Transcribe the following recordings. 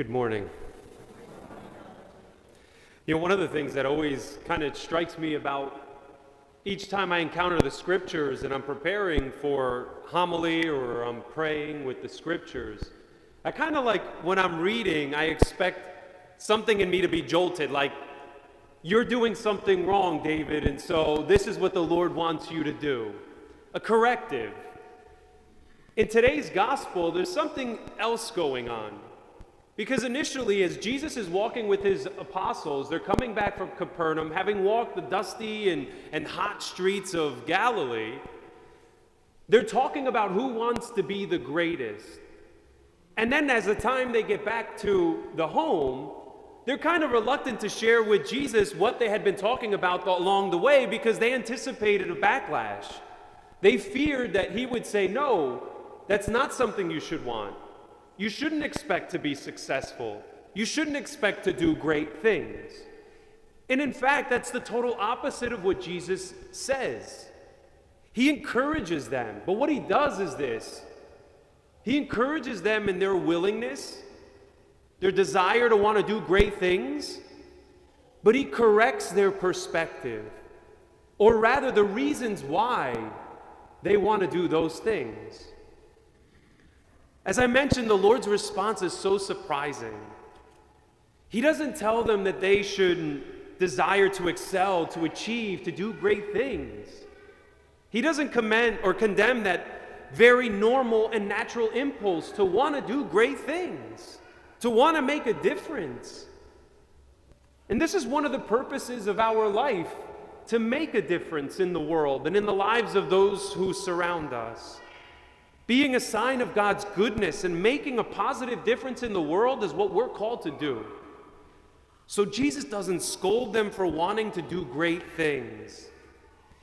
Good morning. One of the things that always kind of strikes me about each time I encounter the scriptures and I'm preparing for homily or I'm praying with the scriptures, I kind of like when I'm reading, I expect something in me to be jolted, like, you're doing something wrong, David, and so this is what the Lord wants you to do. A corrective. In today's gospel, there's something else going on. Because initially, as Jesus is walking with his apostles, they're coming back from Capernaum, having walked the dusty and hot streets of Galilee. They're talking about who wants to be the greatest. And then as the time they get back to the home, they're kind of reluctant to share with Jesus what they had been talking about along the way because they anticipated a backlash. They feared that he would say, no, that's not something you should want. You shouldn't expect to be successful. You shouldn't expect to do great things. And in fact, that's the total opposite of what Jesus says. He encourages them. But what he does is this. He encourages them in their willingness, their desire to want to do great things, but he corrects their perspective, or rather the reasons why they want to do those things. As I mentioned, the Lord's response is so surprising. He doesn't tell them that they should desire to excel, to achieve, to do great things. He doesn't commend or condemn that very normal and natural impulse to want to do great things, to want to make a difference. And this is one of the purposes of our life, to make a difference in the world and in the lives of those who surround us. Being a sign of God's goodness and making a positive difference in the world is what we're called to do. So Jesus doesn't scold them for wanting to do great things.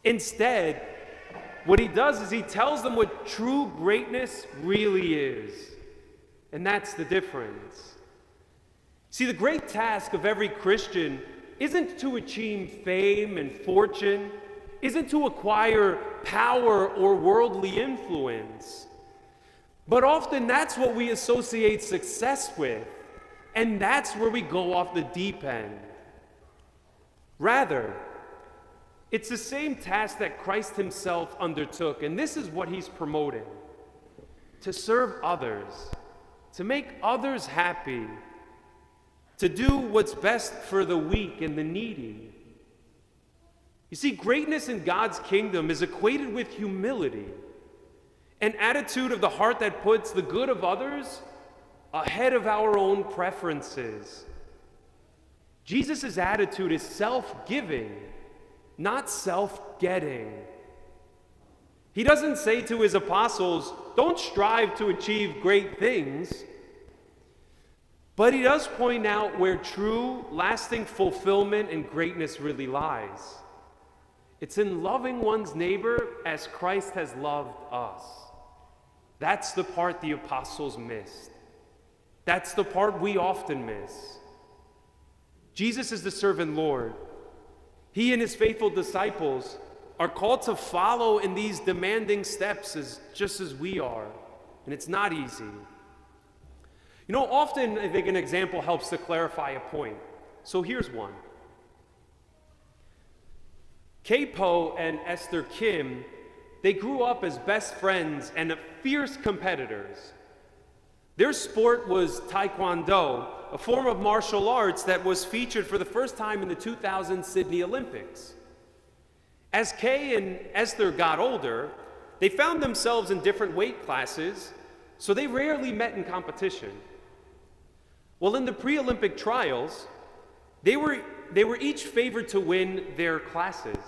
Instead, what he does is he tells them what true greatness really is. And that's the difference. See, the great task of every Christian isn't to achieve fame and fortune, isn't to acquire power or worldly influence. But often that's what we associate success with, and that's where we go off the deep end. Rather, it's the same task that Christ himself undertook, and this is what he's promoting: to serve others, to make others happy, to do what's best for the weak and the needy. You see, greatness in God's kingdom is equated with humility, an attitude of the heart that puts the good of others ahead of our own preferences. Jesus' attitude is self-giving, not self-getting. He doesn't say to his apostles, don't strive to achieve great things, but he does point out where true, lasting fulfillment and greatness really lies. It's in loving one's neighbor as Christ has loved us. That's the part the apostles missed. That's the part we often miss. Jesus is the servant Lord. He and his faithful disciples are called to follow in these demanding steps just as we are. And it's not easy. Often I think an example helps to clarify a point. So here's one. Keipo and Esther Kim, they grew up as best friends and fierce competitors. Their sport was Taekwondo, a form of martial arts that was featured for the first time in the 2000 Sydney Olympics. As Kay and Esther got older, they found themselves in different weight classes, so they rarely met in competition. Well, in the pre-Olympic trials, they were each favored to win their classes.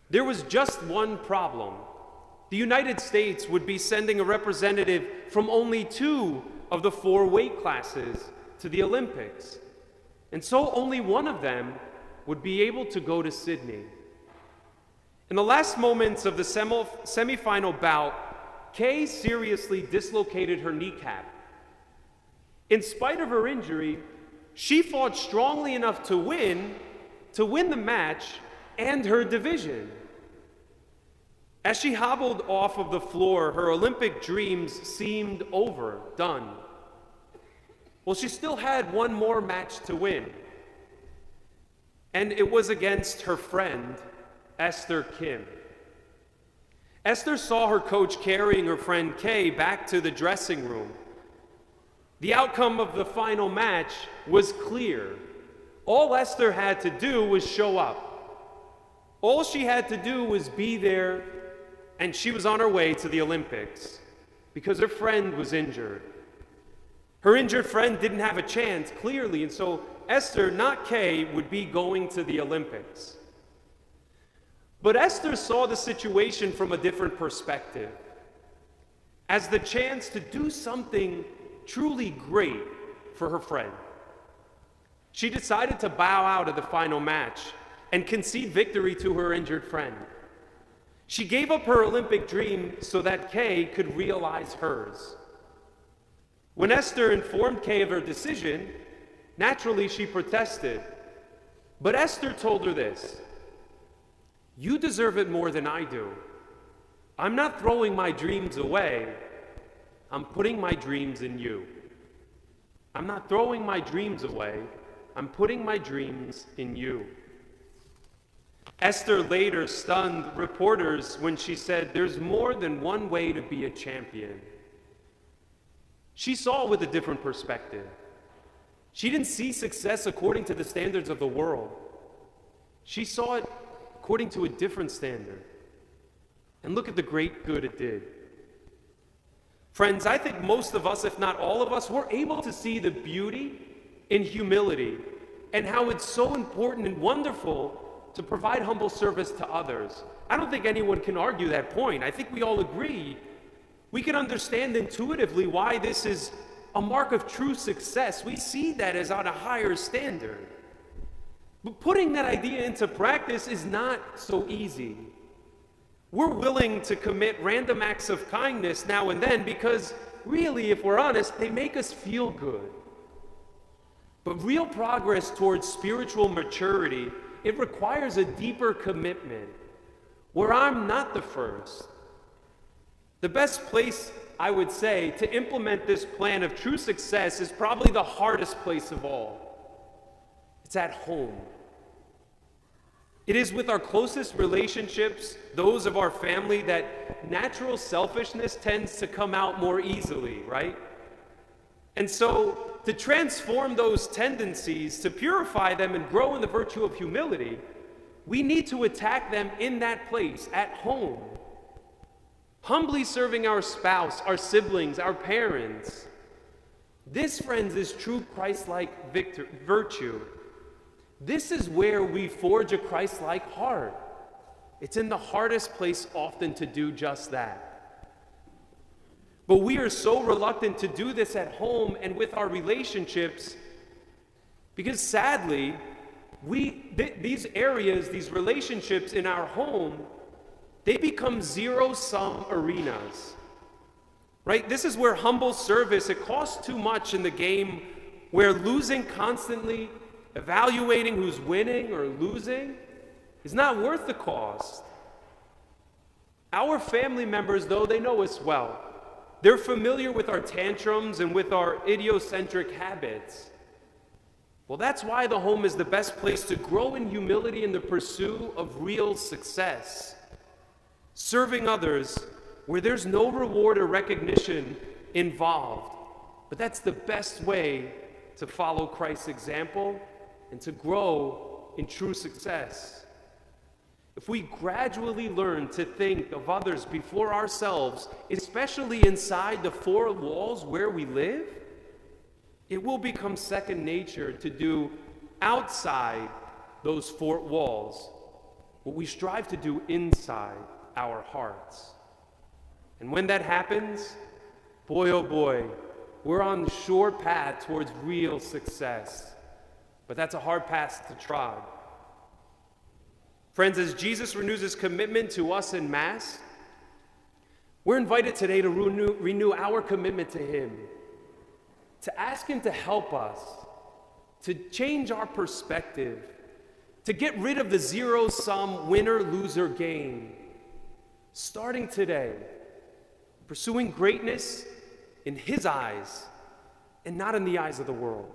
There was just one problem. The United States would be sending a representative from only 2 of the 4 weight classes to the Olympics. And so only one of them would be able to go to Sydney. In the last moments of the semifinal bout, Kay seriously dislocated her kneecap. In spite of her injury, she fought strongly enough to win the match and her division. As she hobbled off of the floor, her Olympic dreams seemed over, done. Well, she still had one more match to win. And it was against her friend, Esther Kim. Esther saw her coach carrying her friend Kay back to the dressing room. The outcome of the final match was clear. All Esther had to do was show up. All she had to do was be there, and she was on her way to the Olympics because her friend was injured. Her injured friend didn't have a chance, clearly, and so Esther, not Kay, would be going to the Olympics. But Esther saw the situation from a different perspective, as the chance to do something truly great for her friend. She decided to bow out of the final match and concede victory to her injured friend. She gave up her Olympic dream so that Kay could realize hers. When Esther informed Kay of her decision, naturally she protested. But Esther told her this: "You deserve it more than I do. I'm not throwing my dreams away. I'm putting my dreams in you. I'm not throwing my dreams away. I'm putting my dreams in you." Esther later stunned reporters when she said, "There's more than one way to be a champion." She saw with a different perspective. She didn't see success according to the standards of the world. She saw it according to a different standard. And look at the great good it did. Friends, I think most of us, if not all of us, were able to see the beauty in humility and how it's so important and wonderful to provide humble service to others. I don't think anyone can argue that point. I think we all agree. We can understand intuitively why this is a mark of true success. We see that as on a higher standard. But putting that idea into practice is not so easy. We're willing to commit random acts of kindness now and then because, really, if we're honest, they make us feel good. But real progress towards spiritual maturity, it requires a deeper commitment where I'm not the first. The best place, I would say, to implement this plan of true success is probably the hardest place of all. It's at home. It is with our closest relationships, those of our family, that natural selfishness tends to come out more easily, right? And so, to transform those tendencies, to purify them and grow in the virtue of humility, we need to attack them in that place, at home. Humbly serving our spouse, our siblings, our parents. This, friends, is true Christ-like virtue. This is where we forge a Christ-like heart. It's in the hardest place often to do just that. But we are so reluctant to do this at home and with our relationships because sadly, these areas, these relationships in our home, they become zero-sum arenas, right? This is where humble service, it costs too much in the game where losing constantly, evaluating who's winning or losing, is not worth the cost. Our family members, though, they know us well. They're familiar with our tantrums and with our idiocentric habits. Well, that's why the home is the best place to grow in humility in the pursuit of real success. Serving others where there's no reward or recognition involved. But that's the best way to follow Christ's example and to grow in true success. If we gradually learn to think of others before ourselves, especially inside the four walls where we live, it will become second nature to do outside those four walls what we strive to do inside our hearts. And when that happens, boy oh boy, we're on the sure path towards real success. But that's a hard path to trod. Friends, as Jesus renews his commitment to us in Mass, we're invited today to renew our commitment to him, to ask him to help us, to change our perspective, to get rid of the zero-sum winner-loser game. Starting today, pursuing greatness in his eyes and not in the eyes of the world.